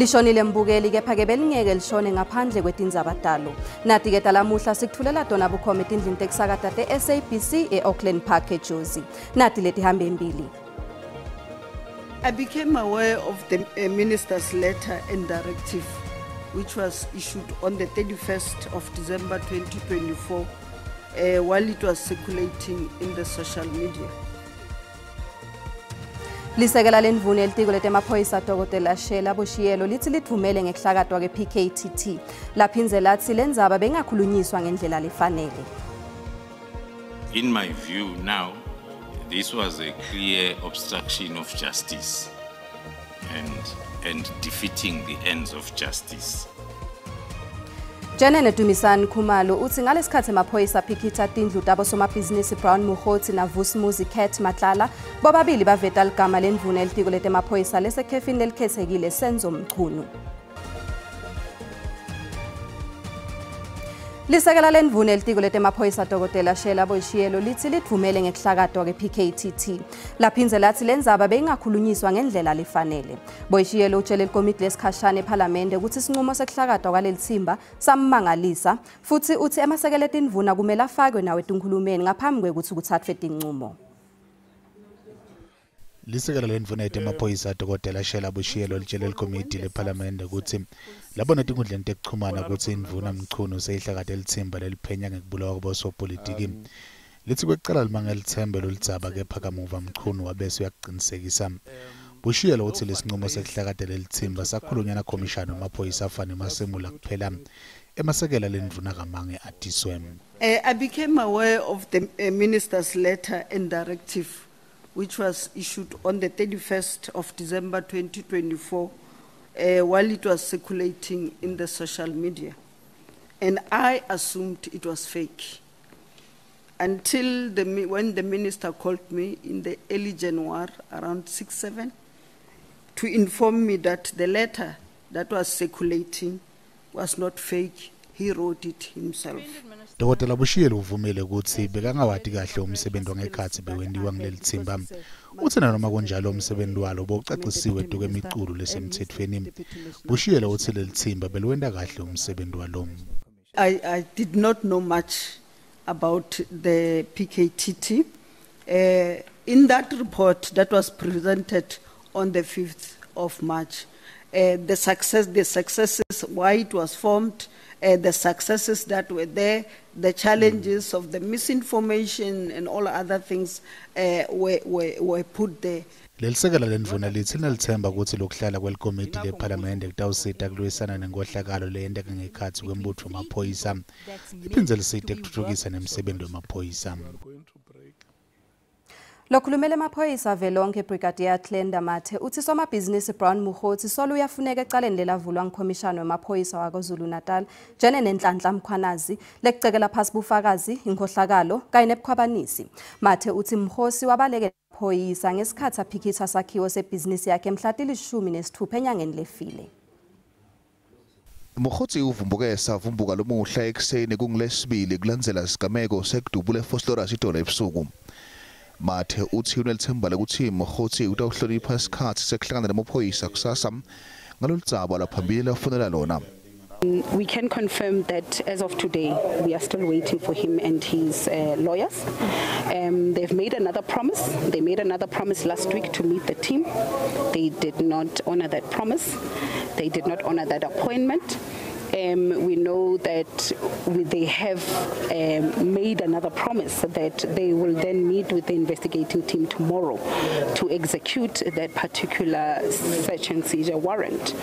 Lishonile mbukeli kepha ke belingeke lishone ngaphandle kwetindzabadalo. Nati ke talamuhla sikuthulela tona bukhoma etindlini tekusakata te-SABC e-Auckland Park eJozi. Nati letihambe embili. I became aware of the minister's letter and directive which was issued on the 31st of December 2024 while it was circulating in the social media. Lisekela lendvune elitiko letemaphoyisa Dr. Sheila Boshiyelo lithi litvumele ngekuhlakatwa ke-PKTT laphindze lathi lendzaba bengakhulunyiswa ngendlela lefanele. In my view now, this was a clear obstruction of justice and defeating the ends of justice. Janene Dumisani Khumalo uthi ngalesikhathi emaphoyisa phikitha tindlu tabo somabhizinisi Brown Mokgotsi na Vusimuzi Cat Matlala bobabili baveta ligama lendvune elitiko letemaphoyisa lesekhefini lelikhethekile Senzo Mchunu. Lisekela lendvune elitiko letemaphoyisa Dr. Sheila Boshiyelo lithi litvumele ngekuhlakatwa ke-PKTT laphindze lathi lendzaba bengakhulunyiswa ngendlela lefanele. Boshiyelo utshele ikomiti lesikhashana ePhalamende ukuthi isinqumo sekuhlakatwa kwalelitsimba sammangalisa futhi uthi emasekela etindvuna kumele afakwe nawe etinkhulumeni ngaphambi kwekuthi kuthathwe tinqumo. Lisekela lendvuna yetemaphoyisa Dr. Sheila Boshiyelo litshele ikomiti lePhalamende ukuthi labona tinkundleni tekuchumana ukuthi indvuna Mchunu seyihlakade elitsimba leliphenya ngekubulawa kwabosopolitiki. Lithi kwecala limanga elithembe lolidzaba kepha kamuva Mchunu wabese uyaqinisekisa. Boshiyelo uthi lesinqumo sekuhlakade lelitsimba sakhulunywa na komishana wamaphoyisa afana Masemula kuphela emasekela lendvuna kamange atiswe. I became aware of the minister's letter and directive which was issued on the 31st of December 2024 while it was circulating in the social media. And I assumed it was fake until when the minister called me in the early January around 6-7 to inform me that the letter that was circulating was not fake. He wrote it himself. Dr. Boshiyelo uvumile ukuthi bekangawati kahle umsebenzi wangekhathi bewendiwa ngelitsimba. Uthi nanoma kunjalo umsebenzi walo bowucacisiwe duke emiculo lesemthethweni. Boshiyelo uthi lelitsimba belwenda kahle umsebenzi walo. I did not know much about the PKTT. In that report that was presented on the 5th of March, the successes, why it was formed, the successes that were there, the challenges of the misinformation and all other things were put there. Lelisekela lendvuna lithi linalithemba ukuthi lokuhlala kwelikomiti lePhalamende kutawusita kulwisana nenkohlakalo leyenteka ngekhathi kwembutho wamaphoyisa liphindze lisite kuthuthukisa nemsebenzi wamaphoyisa. Lokhulumele emaphoyisa velonke Brigadier Clenda Mathe uthi somabhizinisi Brown Mokgotsi solo uyafuneka ecaleni lelavulwa ngkomishana wamaphoyisa waKwaZulu Natal Janene Nhlanhla Mkhwanazi lekucekela phasi bufakazi inkhohlakalo kanye nebukhwabanisi. Mathe uthi Mkhosi wabaleke phoyisa ngesikhathi aphikitha sakhiwo sebhizinisi yakhe mhla til-16 enyangeni lefile. Mokgotsi uvumbuke savumbuka lomuhla ekuseni kungilesibili kulandzela isigameko sekudubule Phosphorus idolo ebusuku. Mathe uthi unelithemba lokuthi Mokgotsi utawuhlonipha isikhathi sekuhlangana namaphoyisa kusasa ngaloludzaba laphambili lafunela lona. We can confirm that as of today, we are still waiting for him and his lawyers. They've made another promise. They made another promise last week to meet the team. They did not honor that promise. They did not honor that appointment. We know that they have made another promise that they will then meet with the investigating team tomorrow to execute that particular search and seizure warrant.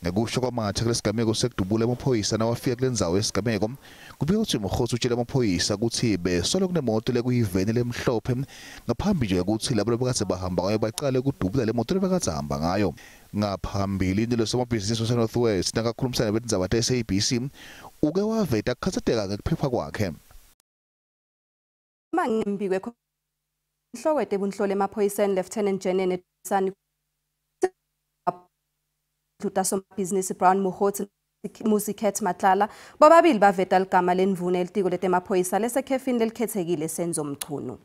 Ngekusho kwaMathe kulesigameko sekudubule amaphoyisa nawafika kulendzawo yesigameko kubika ukuthi Mokgotsi utshela amaphoyisa ukuthi besolo kunemoto lekuyiveni lemhlophe ngaphambi nje ukuthi labo bekade bahamba ngayo baqale ukudubula lemoto lebekade hamba ngayo. Ngaphambili indilo somabhizinisi waseNorth West nakakhulumisana netindzaba te-SABC uke waveta kukhathateka ngekuphepha kwakhe. Mangembi kwenhloko yetebunhloli emaphoyiseni Lieutenant Janene Dumisani somabhizinisi Brown Mokgotsi Vusimuzi Cat Matlala bobabili baveta ligama lendvune elitiko letemaphoyisa lesekhefini lelikhethekile Senzo Mchunu.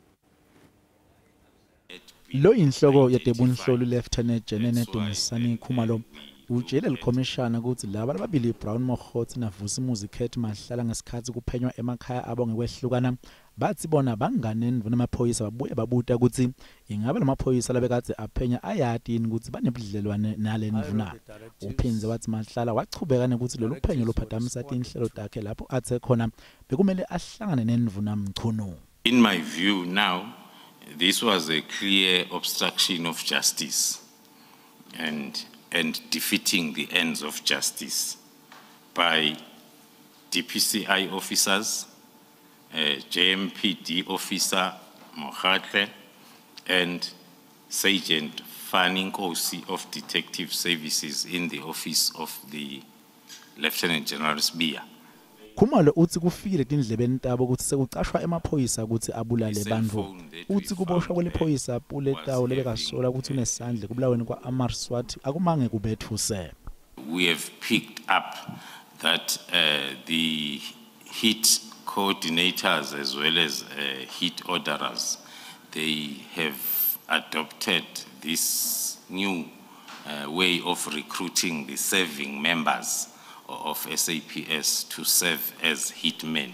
Lo inhloko yetebunhloli Lieutenant Janene Dumisani Khumalo Utshele likhomishana ukuthi laba ababili Brown Mokhotsi na Vusimuzi Khet mahlala ngesikhathi kuphenywa emakhaya abo ngekwehlukana bathi bona banganendvu namaphoyisa babuye babuta ukuthi ingabe lamaphoyisa labekade aphenya ayati yini ukuthi banebudlelwane nalendvuna. Uphinze wathi mahlala wachubeka ukuthi lolu phenyo lophatamisa inhlelo takhe lapho athe khona bekumele ahlangane nendvuna mchunu. In my view now, this was a clear obstruction of justice and defeating the ends of justice by DPCI officers, JMPD officer Mohatle, and Sergeant Fanning Kosi of Detective Services in the office of the Lieutenant General Sbiya. Khumalo uthi kufikile tindlebeni tabo ukuthi sekucashwa emaphoyisa ukuthi abulale bandvu. Uthi kuboshwa kwelephoyisa puletawo lebekasola ukuthi unesandle kubulaweni kwa Amar Swati akumange kubethuse. We have picked up that the hit coordinators as well as hit orderers, they have adopted this new way of recruiting the serving members of SAPS to serve as hitmen.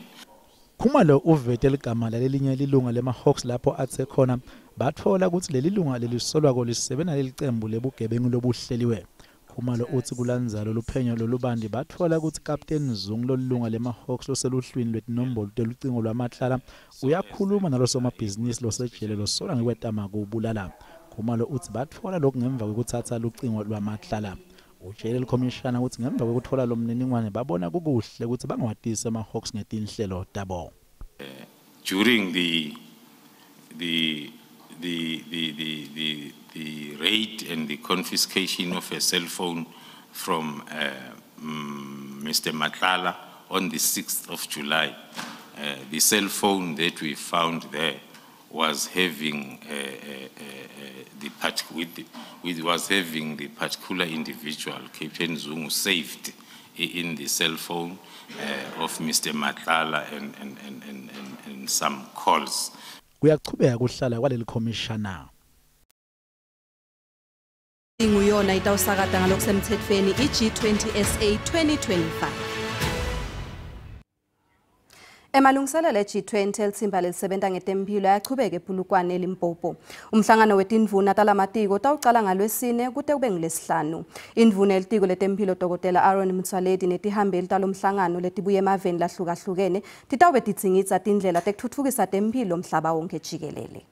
Khumalo uvete ligama lelinye lilunga lema-Hawks lapho athe khona bathola ukuthi leli lunga lelisolwa kolisebena lelicembu lebugebengu lobuhleliwe. Khumalo uthi kulandzalo luphenyo lolubandi bathola ukuthi Captain Zungu lolunga lema-Hawks loseluhlwini lwetinombolo telucingo lwamahlala uyakhuluma nalosomabhizinisi losejele losola ngekwetama kubulala. Khumalo uthi bathola lokhu ngemva kokuthatha lucingo lwamahlala. Utshele likhomishana ukuthi ngemva kokuthola lo mniningwane babona kukuhle ukuthi bangawatisa ama-Hawks ngetinhlelo tabo. During the raid and the confiscation of a cell phone from Mr. Matlala on the 6th of July, the cell phone that we found there was having the particular individual, Captain Zungu, saved in the cell phone of Mr. Matlala and some calls. Kuyaqhubeka kuhlala kwaleli khomishana. Inguyona itawusakata ngalokusemthethweni iG20 SA 2025. Emalungiselelo eG20 elithimba lelisebenta ngetempilo yaqhubeka ePulukwane eLimpopo. Umhlangano wetindvuna talamatiko utawucala ngolwesine kuze kube ngolwesihlanu. Indvuna elitiko letempilo Dr. Aaron Mtswaledi netihambeli talomhlangano letibuye emaveni lahlukahlukene titawube titsingitsa tindlela tekutfutfukisa tempilo mhlaba wonke jikelele.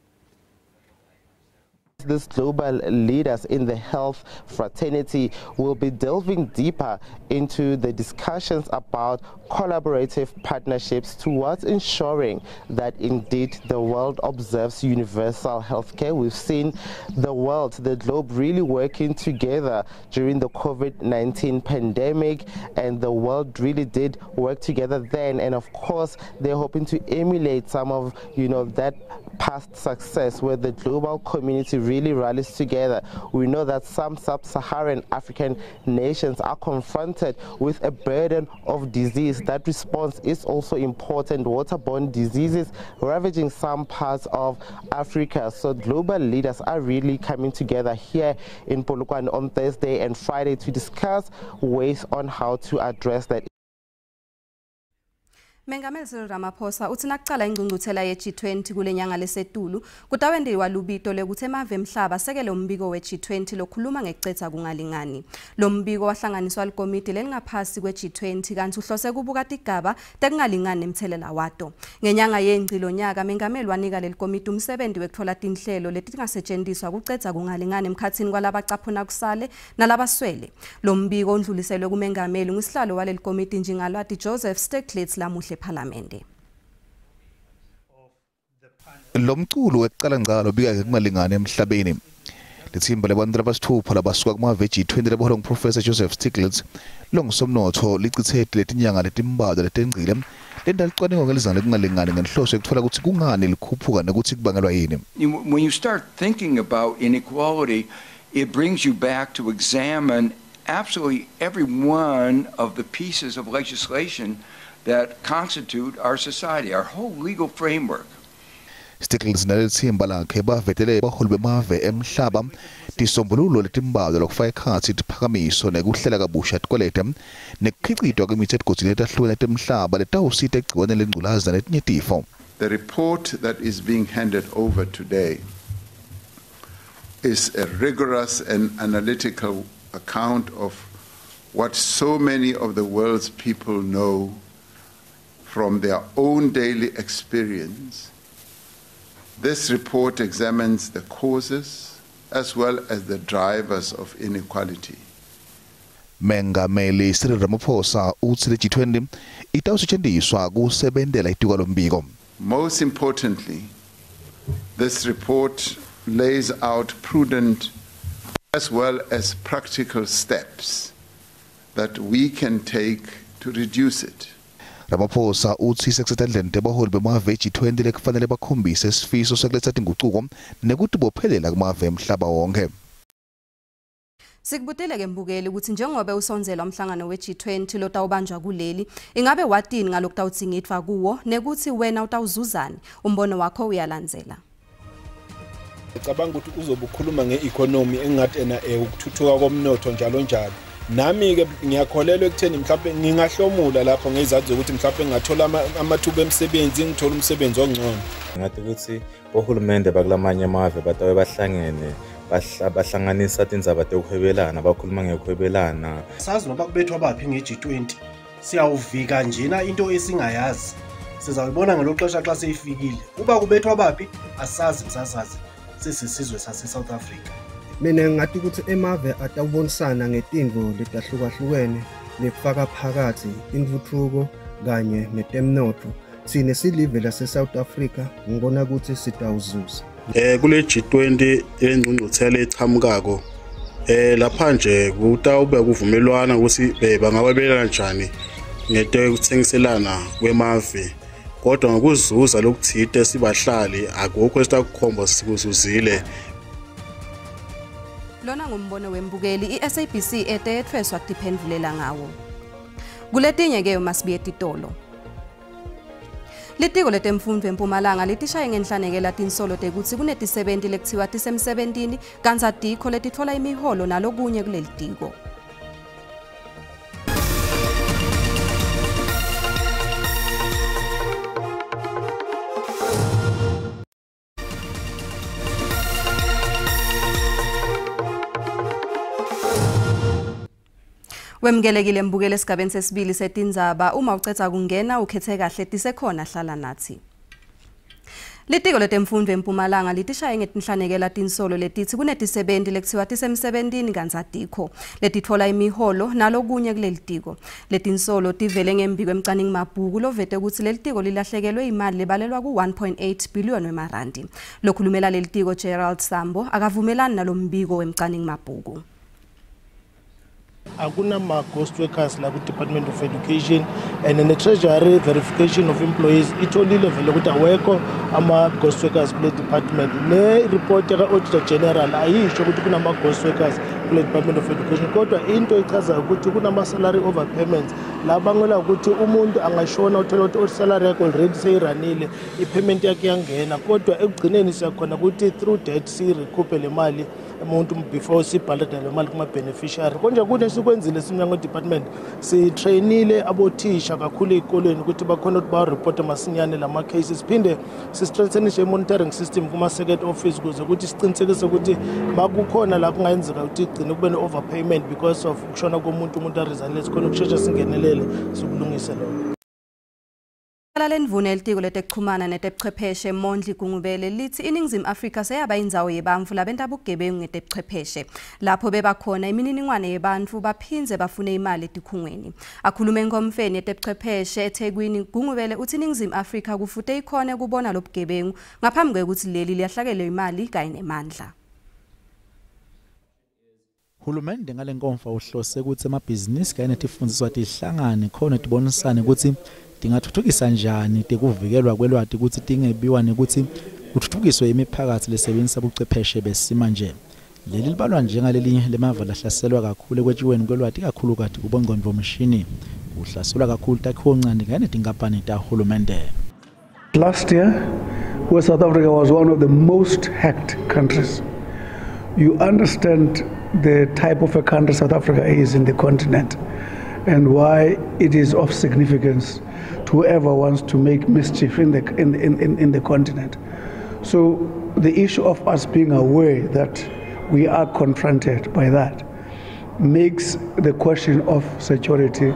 These global leaders in the health fraternity will be delving deeper into the discussions about collaborative partnerships towards ensuring that indeed the world observes universal healthcare. We've seen the globe really working together during the COVID-19 pandemic, and the world really did work together then, and of course they're hoping to emulate some of that past success where the global community really rallies together. We know that some sub-Saharan African nations are confronted with a burden of disease. That response is also important. Waterborne diseases ravaging some parts of Africa. So global leaders are really coming together here in Polokwane on Thursday and Friday to discuss ways on how to address that. Mengameli Cyril Ramaphosa uthi nakucala ingcungcuthela ye-G20 kulenyanga lesetulu kutawendiwa lubito lekuthi emave emhlaba sekele umbiko we-G20 lokhuluma ngekucetha kungalingani. Lo mbiko wahlanganiswa likomiti lelingaphasi kwe-G20 kanti uhlose kubuka tigaba tekungalingani nemthelela wato. Ngenyanga yengcilo nyaka mengameli wanika leli komiti umsebenzi wekuthola tinhlelo letingasetshenziswa kucetha kungalingani emkhathini kwalabacaphuna kusale nalabaswele. Lo mbiko undluliselwe kumengameli ngisihlalo waleli komiti njengalwati Joseph Stiglitz lamuhle Parliamente. Lo mculo weqala ngalo bika kungalingani emhlabeni. Lethimba labantu abasithupha labasuka kumave G20 laboholo nguProfessor Joseph Stiglitz longusomnotho licithe letinyanga letimbalwa letengcile lenda licwaningo ngelizana kungalingani ngenhloso ekuthola ukuthi kungani likhuphuka nokuthi kubangelwa yini. When you start thinking about inequality, it brings you back to examine absolutely every one of the pieces of legislation that constitute our society, our whole legal framework. Stiglitz nalethimba lakhe bavetele baholi bemave emhlaba tisombululo letimbalwa lokufaka ekhatsi tiphakamiso nekuhlela kabusha tikwelete nekukhicitwa kwemithi etigozini letahlukene temhlaba letawusita egciwane lengculazi letinye tifo. The report that is being handed over today is a rigorous and analytical account of what so many of the world's people know from their own daily experience. This report examines the causes as well as the drivers of inequality. Mengameli Cyril Ramaphosa uthi le G20 itawusetshenziswa kusebenzela itiko lombiko. Most importantly, this report lays out prudent as well as practical steps that we can take to reduce it. Ramaphosa uthi seksethandleni tebaholi bemave G20 lekufanele bakhombise isifiso sokuletha inguquko nekuthi bophelela kumave emhlaba wonke. Sikubutile ke mbukeli ukuthi njengoba usonzela umhlangano we-G20 lotawubanjwa kuleli ingabe watini ngalokutawudzingidwa kuwo nekuthi wena utawuzuzani umbono wakho uyalandzela. Ngicabanga ukuthi uzobukhuluma ngeeconomy engathi ena ukuthuthuka komnotho njalo njalo. Nami ke ngiyakholelwa ekutheni mhlawumbe ngingahlomula lapho ngezathu ukuthi mhlawumbe ngathola amathuba emisebenzi ngithola umsebenzi ongcono. Ngathi ukuthi ohulumende bakulamanye amave batawe bahlangene bahlanganisa tindzaba tekuhwebelana bakhuluma ngekuhwebelana. Sazi noba kubethwa baphi nge-G20 siyawuvika njena into esingayazi sizawubona ngeloxesha xa seyifikile uba kubethwa baphi asazi kusasazi sisizwe sase South Africa. Mina ngathi ukuthi emave atawubonisana ngetinto letahlukahlukene nekufaka phakathi intuthuko kanye netemnotho sine silive lase South Africa ngibona ukuthi sitawuzuza. Kule G20 engqungquthela echamukako lapha nje kutawube kuvumelwana ukuthi bangabelana kanjani ngento yokuthengiselana kwemave kodwa ngokuzuza lokuthide sibahlali akukho esitakukhomba sikuzuzile. Lona ngumbono wembukeli iSABC etethweswa kuphendvulela ngawo. Kuletinye ke masibiye titolo. Litiko letemfundo eMpumalanga litishaye ngenhlanekela tinsolo tekuthi kunetisebenti lekuthiwa tisemsebentini kanti adikho letithola imiholo nalokunye kuleli tiko. Wemgelekile mbukele esigabeni sesibili setindzaba uma ucetha kungena ukhethe kahle tisekhona hlala nathi. Litiko letemfundo eMpumalanga litishaye ngetinhlanekela tinsolo letithi kunetisebenti lekuthiwa tisemsebentini kanti adikho letithola imiholo nalokunye kuleli tiko. Letinsolo tivele ngembiko emcwaningi mabhuku lovete ukuthi leli tiko lilahlekelwe imali lebalelwa ku-1.8 billion wemarandi. Lokhulumela leli tiko Gerald Sambo akavumelani nalombiko wemcwaningi mabhuku. Akuna ma-ghost workers la ku-Department of Education and in the Treasury verification of employees itholile vele ukuthi awekho ama-ghost workers kule department. Ne-report yaka-Auditor General ayisho ukuthi kunama-ghost workers kule Department of Education kodwa into ichaza ukuthi kunama-salary overpayments la bangela ukuthi umuntu angashona uthola ukuthi salary yakhe already seyiranile i-payment yakhe yangena kodwa ekugcineni siyakhona ukuthi through debt siyirekhuphe le mali umuntu before sibhaleda le mali kuma-beneficiary. Konje kune sikwenzile simnyango department sitrainile abothisha kakhulu ezikoleni ukuthi bakhona ukuthi ba-report masinyane lama-cases siphinde si-strengthenishe i-monitoring system kuma-circuit office ukuze ukuthi siqinisekise ukuthi makukhona la kungayenzeka ukuthi igcine kube ne-overpayment because of ukushona komuntu umuntu arizanile sikhona ukushesha singenelele sikulungise lokho. Lendvuna elitiko letekuchumana netebuchwepheshe Mondli Gungubele lithi iNingizimu Afrika seyaba indzawo yebantfu labenta bugebengu ngetebuchwepheshe lapho bebakhona imininingwane yebantfu baphinze bafune imali etikhungweni. Akhulume ngomfeni yetebuchwepheshe eThekwini Gungubele uthi iNingizimu Afrika kufute ikhone kubona lobugebengu ngaphambi kwekuthi leli liyahlakelwe imali kanye nemandla. Hulumende ngalenkonfa uhlose ukuthi amabhizinisi kanye netifundiswa tihlangane khona tibonisane ukuthi tingathuthukisa njani tekuvikelwa kwelwati ukuthi tingebiwa nekuthi kuthuthukiswe imiphakathi lesebenzisa ubuchwepheshe besimanje. Leli libalwa njengalelinye lemava lahlaselwa kakhulu ekwetshiweni kwelwati kakhulu kati kubongqondo bomshini kuhlaselwa kakhulu takhiwo ncane kanye netinkampani tahulumende. Last year where South Africa was one of the most hacked countries. You understand the type of a country South Africa is in the continent and why it is of significance to whoever wants to make mischief in the continent. So the issue of us being aware that we are confronted by that makes the question of security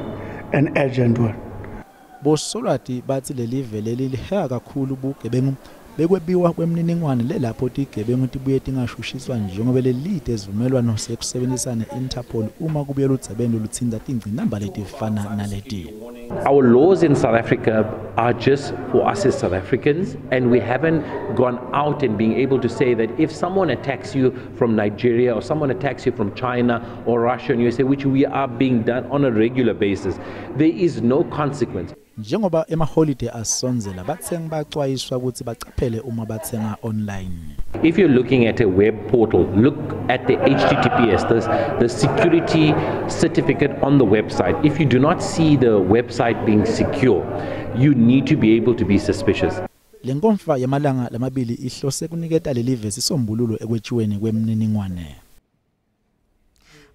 an urgent one. Bosolwati bathi leli vele liliheha kakhulu bugebengu bekwebiwa kwemniningwane lelapho tigebengu tibuye tingashushiswa njengoba lelide isivumelwano sekusebenzisana Interpol uma kubuyela udzabeni luthinta tingcinamba letifana naleti. Our laws in South Africa are just for us as South Africans, and we haven't gone out and being able to say that if someone attacks you from Nigeria or someone attacks you from China or Russia and USA, which we are being done on a regular basis, there is no consequence. Njengoba emaholiday asonzela bathenga baxwayiswa ukuthi bacaphele uma bathenga online. If you're looking at a web portal, look at the HTTPS, the security certificate on the website. If you do not see the website being secure, you need to be able to be suspicious. Lenkonfa yamalanga lamabili ihlose kuniketa leli vesi sombululo ekwetshiweni kwemniningwane.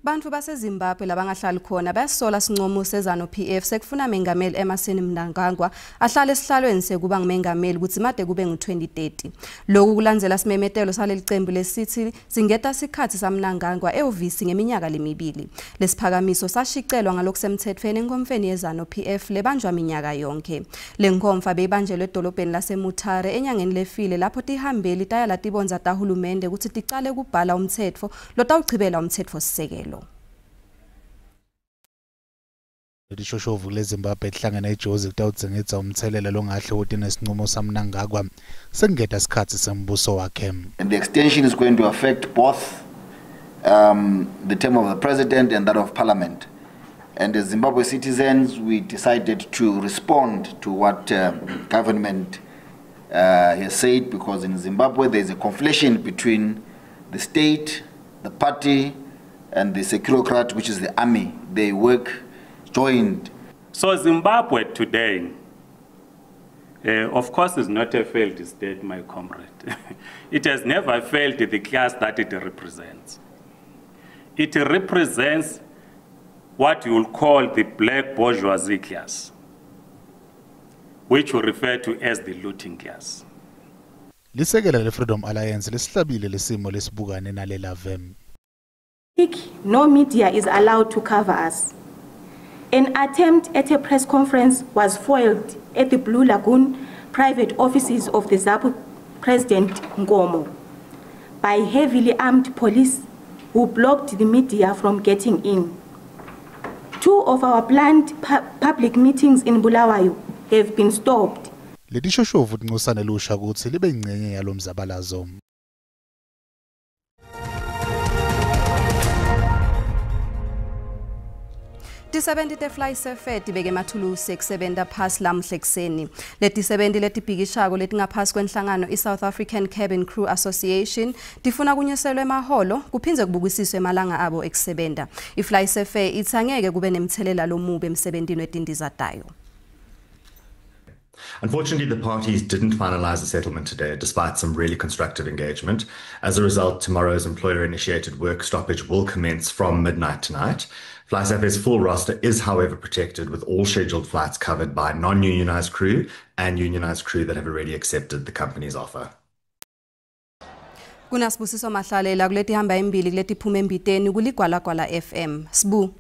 Bantu baseZimbabwe labangahlali khona bayasola sincomo sezano PF sekufuna mengameli Emmerson Mnangagwa ahlale esihlalweni sekuba ngumengameli ukuthi made kube ngu2030. Lokhu kulandzela simemetelo saleli cembu lesithi singeta isikhathi saMnangagwa eovisi ngeminyaka lemibili. Lesiphakamiso sashicelwa ngalokusemthethweni enkomfeni yezano PF lebanjwa minyaka yonke. Lenkomfa beyibanjelwe edolobheni laseMutare enyangeni lefile lapho tihambeli taya latibonza tahulumende ukuthi ticale kubhala umthetho lotawuchibela umthetho sisekelo. Lishoshovu leZimbabwe ehlangana eJozi kutawudzingetsa umthelela longahle ukuthi nesinqumo saMnangagwa sengeta isikhathi sembuso wakhe. And the extension is going to affect both the term of the president and that of parliament. And as Zimbabwe citizens, we decided to respond to what government has said, because in Zimbabwe there is a conflation between the state, the party, and the securocrat, which is the army. They work joined. So Zimbabwe today, of course, is not a failed state, my comrade. It has never failed the class that it represents. It represents what you will call the black bourgeoisie class, which we refer to as the looting class. Lisekela le Freedom Alliance lesihlabile lesimo lesibukane nalela vem. No media is allowed to cover us. An attempt at a press conference was foiled at the Blue Lagoon private offices of the ZAPU President Nkomo by heavily armed police who blocked the media from getting in. 2 of our planned public meetings in Bulawayo have been stopped. Lidishoshovu tinqosane lusha ukuthi libe ingcenye yalomzabalazo. Tisebenzi te-FlySafair tibeke emathulusi ekusebenta phasi lamuhla ekuseni. Letisebenzi letibhikishako letingaphasi kwenhlangano iSouth African Cabin Crew Association tifuna kunyeselwa emaholo kuphindze kubukisiswe emalanga abo ekusebenta. iFlySafair ithi angeke kube nemthelela lomubi emsebentini wetindiza tayo. Unfortunately, the parties didn't finalize the settlement today, despite some really constructive engagement. As a result, tomorrow's employer-initiated work stoppage will commence from midnight tonight. FlySafair's full roster is, however, protected, with all scheduled flights covered by non-unionized crew and unionized crew that have already accepted the company's offer. Kunasibusiso Mahlalela kuleti hamba embili kuleti phume embiteni kuligwalagwala FM. Sibu.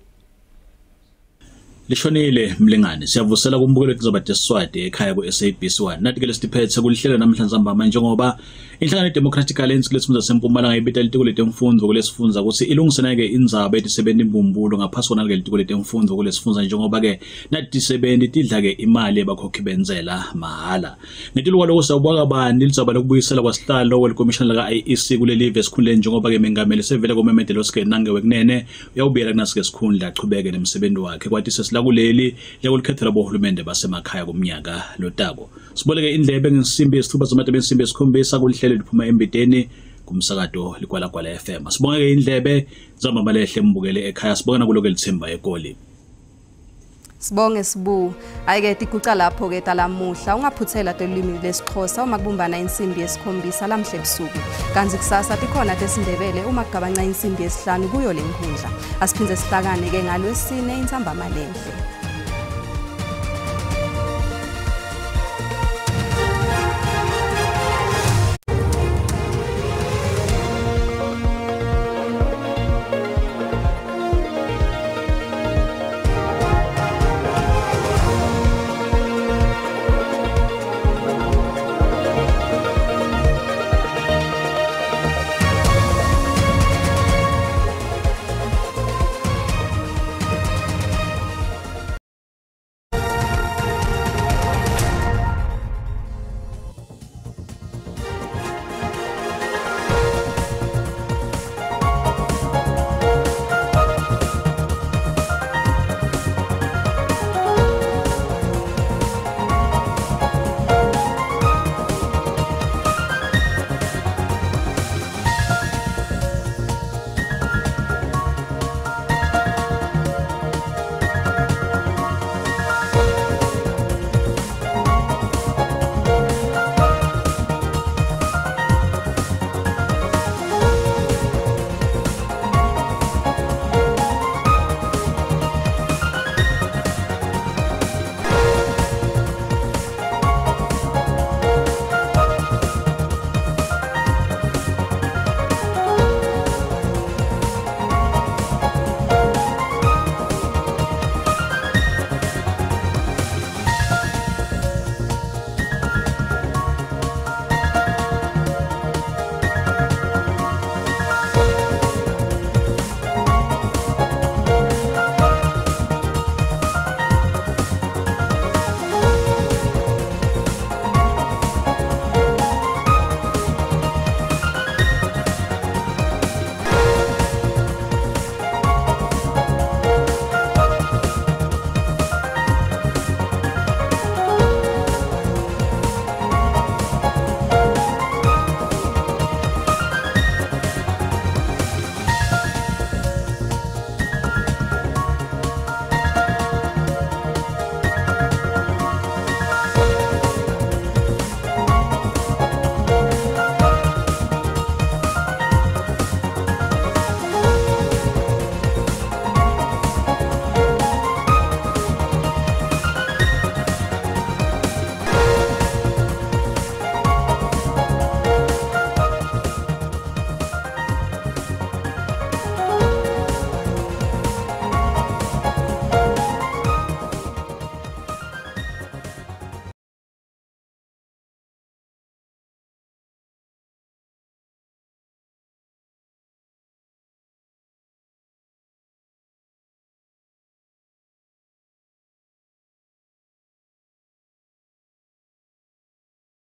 Lishonile mlingane siyavusela kumbukelo kuzoba deswadi ekhaya ku-SABC1 nathi ke lesiphethe kulihlela namhlanje mbama njengoba inhlangano ye-Democratic Alliance kulesifundza sempumalanga ibita litiko letemfundvo kulesifundza ukuthi ilungisena ke indzaba etisebenti imbumbulo ngaphasi kona ke litiko letemfundvo kulesifundza njengoba ke nathi tisebenti tidla ke imali ebakhokhi benzela mahala ngetilwa lokho sawubaka bani lidzaba lokubuyisela kwasihlalo welicommissioner la IEC kulelive esikhundleni njengoba ke mengameli sevela komemedelo sike nangewe kunene uyawubiyela kunasike sikhundla achubeke nemsebenzi wakhe kwathi la kuleli yakulikhethela bohulumende basemakhaya kumnyaka lotako siboleke indlebe ngesimbi yesithuba zamadebe ensimbi yesikhombisa kulihlelo liphuma embiteni kumsakato ligwalagwala FM sibonge indlebe zamamalehle mbukele ekhaya sibona kuloko lithemba ekoli Sibonge Sibu. Ayike tiguca lapho ke talamuhla ungaphuthela telimi lesixhosa uma kubumbana insimbi yesikhombisa lamhle ebusuku. Kanzi kusasa tikhona tesindebele uma kugabanca insimbi yesihlanu kuyo lenkundla. Asiphindze sihlakane ke ngalwesine intsamba malenhle.